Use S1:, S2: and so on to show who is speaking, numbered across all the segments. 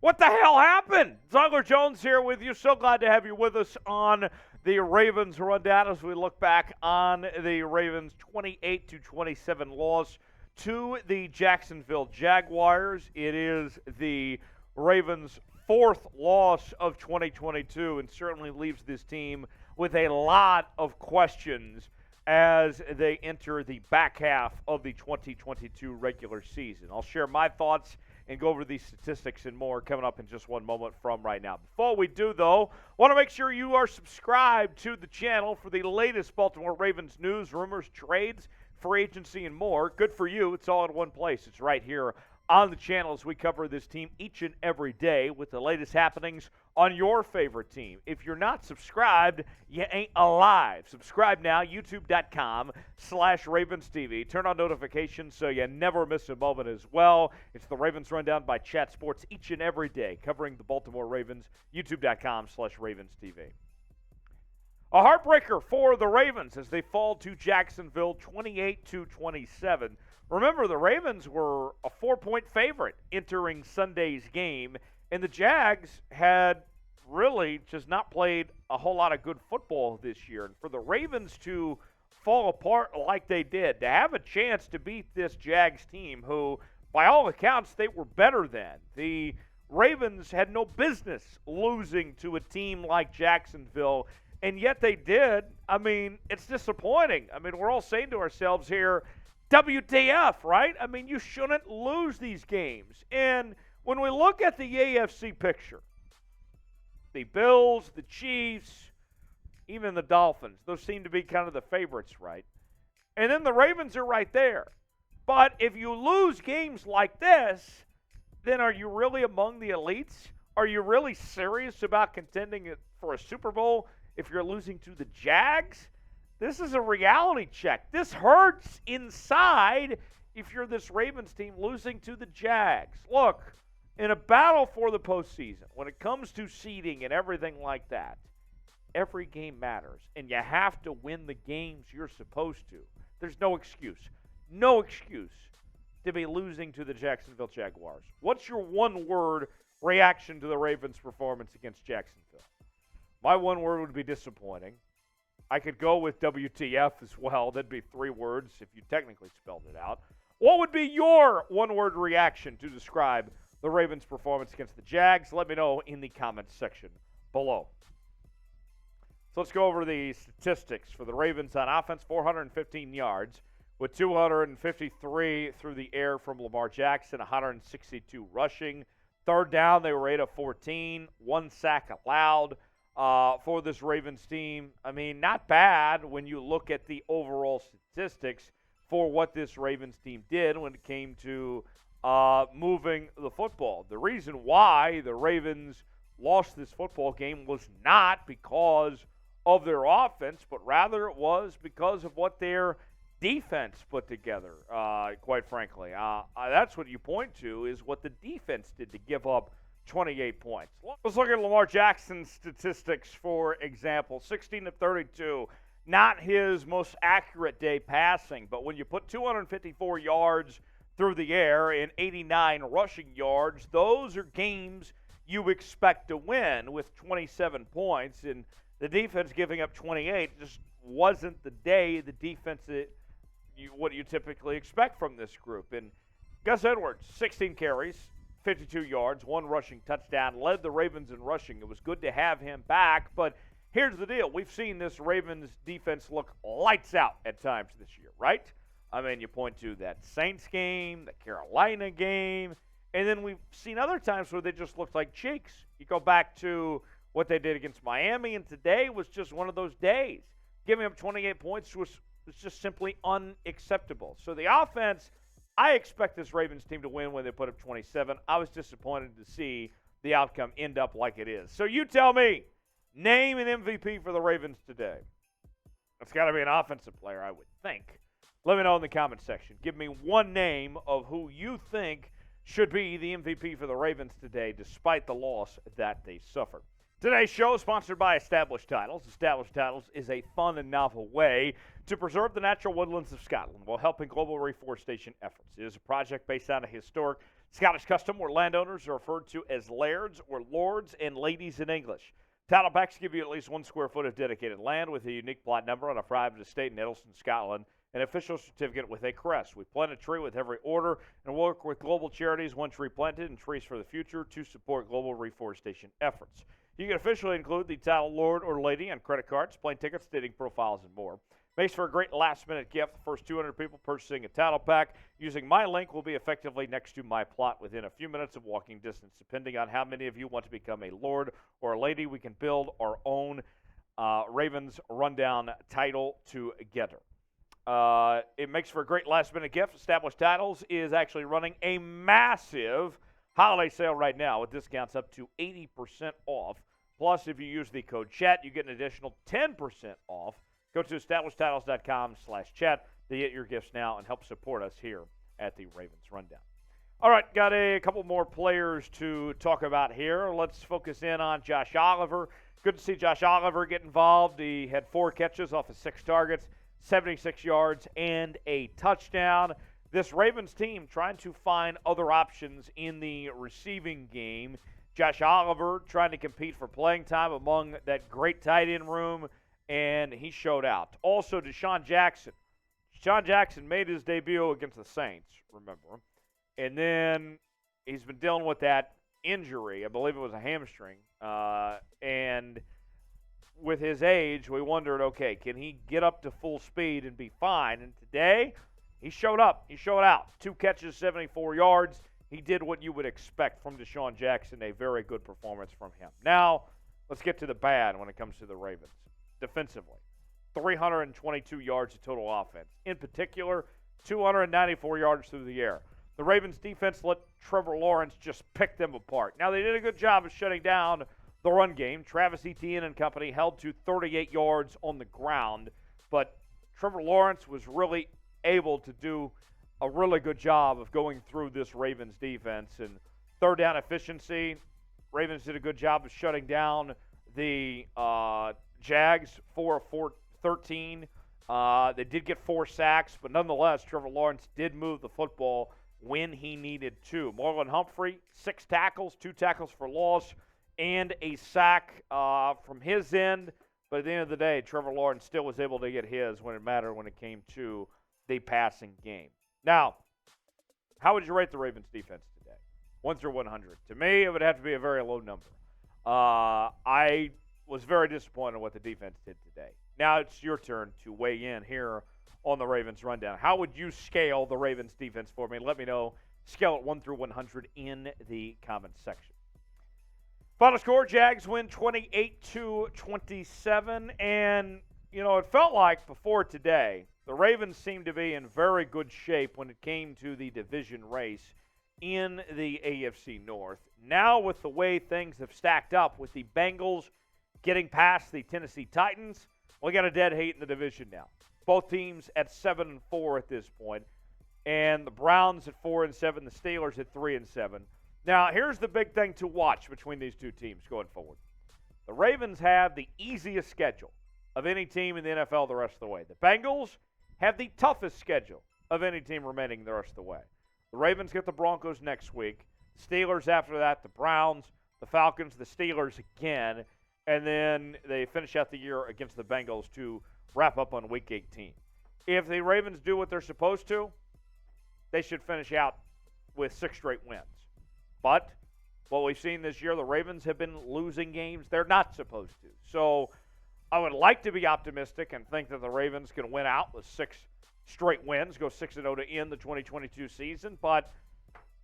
S1: What the hell happened? Zungler Jones here with you. So glad to have you with us on the Ravens Rundown as we look back on the Ravens' 28-27 loss to the Jacksonville Jaguars. It is the Ravens' fourth loss of 2022 and certainly leaves this team with a lot of questions as they enter the back half of the 2022 regular season. I'll share my thoughts and go over these statistics and more coming up in just one moment from right now. Before we do, though, want to make sure you are subscribed to the channel for the latest Baltimore Ravens news, rumors, trades, free agency, and more. Good for you. It's all in one place. It's right here on the channel as we cover this team each and every day with the latest happenings on your favorite team. If you're not subscribed, you ain't alive. Subscribe now, youtube.com/RavensTV. Turn on notifications so you never miss a moment as well. It's the Ravens Rundown by Chat Sports each and every day, covering the Baltimore Ravens, youtube.com/RavensTV. A heartbreaker for the Ravens as they fall to Jacksonville 28-27. Remember, the Ravens were a 4-point favorite entering Sunday's game, and the Jags had really just not played a whole lot of good football this year. And for the Ravens to fall apart like they did, to have a chance to beat this Jags team, who, by all accounts, they were better than. The Ravens had no business losing to a team like Jacksonville, and yet they did. I mean, it's disappointing. I mean, we're all saying to ourselves here, WTF, right? I mean, you shouldn't lose these games. And when we look at the AFC picture, the Bills, the Chiefs, even the Dolphins, those seem to be kind of the favorites, right? And then the Ravens are right there. But if you lose games like this, then are you really among the elites? Are you really serious about contending for a Super Bowl if you're losing to the Jags? This is a reality check. This hurts inside if you're this Ravens team losing to the Jags. Look, in a battle for the postseason, when it comes to seeding and everything like that, every game matters, and you have to win the games you're supposed to. There's no excuse to be losing to the Jacksonville Jaguars. What's your one-word reaction to the Ravens' performance against Jacksonville? My one word would be disappointing. I could go with WTF as well. That'd be 3 words if you technically spelled it out. What would be your one-word reaction to describe the Ravens' performance against the Jags? Let me know in the comments section below. So let's go over the statistics for the Ravens on offense. 415 yards with 253 through the air from Lamar Jackson, 162 rushing. Third down, they were 8 of 14, 1 sack allowed. For this Ravens team. I mean, not bad when you look at the overall statistics for what this Ravens team did when it came to moving the football. The reason why the Ravens lost this football game was not because of their offense, but rather it was because of what their defense put together, quite frankly. That's what you point to, is what the defense did to give up 28 points. Let's look at Lamar Jackson's statistics, for example. 16 of 32, not his most accurate day passing, but when you put 254 yards through the air and 89 rushing yards, those are games you expect to win with 27 points, and the defense giving up 28 just wasn't the day the defense what you typically expect from this group. And Gus Edwards, 16 carries, 52 yards, 1 rushing touchdown, led the Ravens in rushing. It was good to have him back, but here's the deal. We've seen this Ravens defense look lights out at times this year, right? I mean, you point to that Saints game, the Carolina game, and then we've seen other times where they just looked like cheeks. You go back to what they did against Miami, and today was just one of those days. Giving up 28 points was just simply unacceptable. So the offense, I expect this Ravens team to win when they put up 27. I was disappointed to see the outcome end up like it is. So you tell me, name an MVP for the Ravens today. It's got to be an offensive player, I would think. Let me know in the comment section. Give me one name of who you think should be the MVP for the Ravens today, despite the loss that they suffered. Today's show is sponsored by Established Titles. Established Titles is a fun and novel way to preserve the natural woodlands of Scotland while helping global reforestation efforts. It is a project based on a historic Scottish Custom, where landowners are referred to as lairds or lords and ladies in English. Title packs give you at least 1 square foot of dedicated land with a unique plot number on a private estate in Eddleston, Scotland, an official certificate with a crest. We plant a tree with every order and work with global charities, One Tree Planted and Trees for the Future, to support global reforestation efforts. You can officially include the title lord or lady on credit cards, plane tickets, dating profiles, and more. Makes for a great last-minute gift. The first 200 people purchasing a title pack using my link will be effectively next to my plot within a few minutes of walking distance. Depending on how many of you want to become a lord or a lady, we can build our own Ravens Rundown title together. It makes for a great last-minute gift. Established Titles is actually running a massive holiday sale right now with discounts up to 80% off. Plus, if you use the code CHAT, you get an additional 10% off. Go to establishedtitles.com/chat to get your gifts now and help support us here at the Ravens Rundown. All right, got a couple more players to talk about here. Let's focus in on Josh Oliver. Good to see Josh Oliver get involved. He had 4 catches off of 6 targets, 76 yards, and a touchdown. This Ravens team trying to find other options in the receiving game. Josh Oliver trying to compete for playing time among that great tight end room, and he showed out. Also, DeSean Jackson. DeSean Jackson made his debut against the Saints, remember. And then he's been dealing with that injury. I believe it was a hamstring. And with his age, we wondered, okay, can he get up to full speed and be fine? And today, he showed up. He showed out. 2 catches, 74 yards. He did what you would expect from DeSean Jackson, a very good performance from him. Now, let's get to the bad when it comes to the Ravens. Defensively, 322 yards of total offense. In particular, 294 yards through the air. The Ravens defense let Trevor Lawrence just pick them apart. Now, they did a good job of shutting down the run game. Travis Etienne and company held to 38 yards on the ground, but Trevor Lawrence was really able to do a really good job of going through this Ravens defense. And third down efficiency, Ravens did a good job of shutting down the Jags, 4 of 13. They did get 4 sacks, but nonetheless, Trevor Lawrence did move the football when he needed to. Marlon Humphrey, 6 tackles, 2 tackles for loss, and a sack from his end. But at the end of the day, Trevor Lawrence still was able to get his when it mattered when it came to the passing game. Now, how would you rate the Ravens defense today? 1 through 100. To me, it would have to be a very low number. I was very disappointed in what the defense did today. Now it's your turn to weigh in here on the Ravens Rundown. How would you scale the Ravens defense for me? Let me know. Scale it 1 through 100 in the comments section. Final score, Jags win 28-27. And, you know, it felt like before today, the Ravens seemed to be in very good shape when it came to the division race in the AFC North. Now with the way things have stacked up with the Bengals getting past the Tennessee Titans, we got a dead heat in the division now. Both teams at 7-4 at this point, and the Browns at 4-7, the Steelers at 3-7. Now, here's the big thing to watch between these two teams going forward. The Ravens have the easiest schedule of any team in the NFL the rest of the way. The Bengals have the toughest schedule of any team remaining the rest of the way. The Ravens get the Broncos next week. Steelers after that, the Browns, the Falcons, the Steelers again, and then they finish out the year against the Bengals to wrap up on Week 18. If the Ravens do what they're supposed to, they should finish out with 6 straight wins. But what we've seen this year, the Ravens have been losing games they're not supposed to. So I would like to be optimistic and think that the Ravens can win out with 6 straight wins, go 6-0 to end the 2022 season, but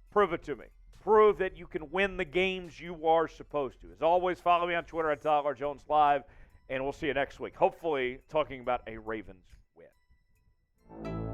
S1: prove it to me. Prove that you can win the games you are supposed to. As always, follow me on Twitter at Tyler Jones Live, and we'll see you next week, hopefully talking about a Ravens win.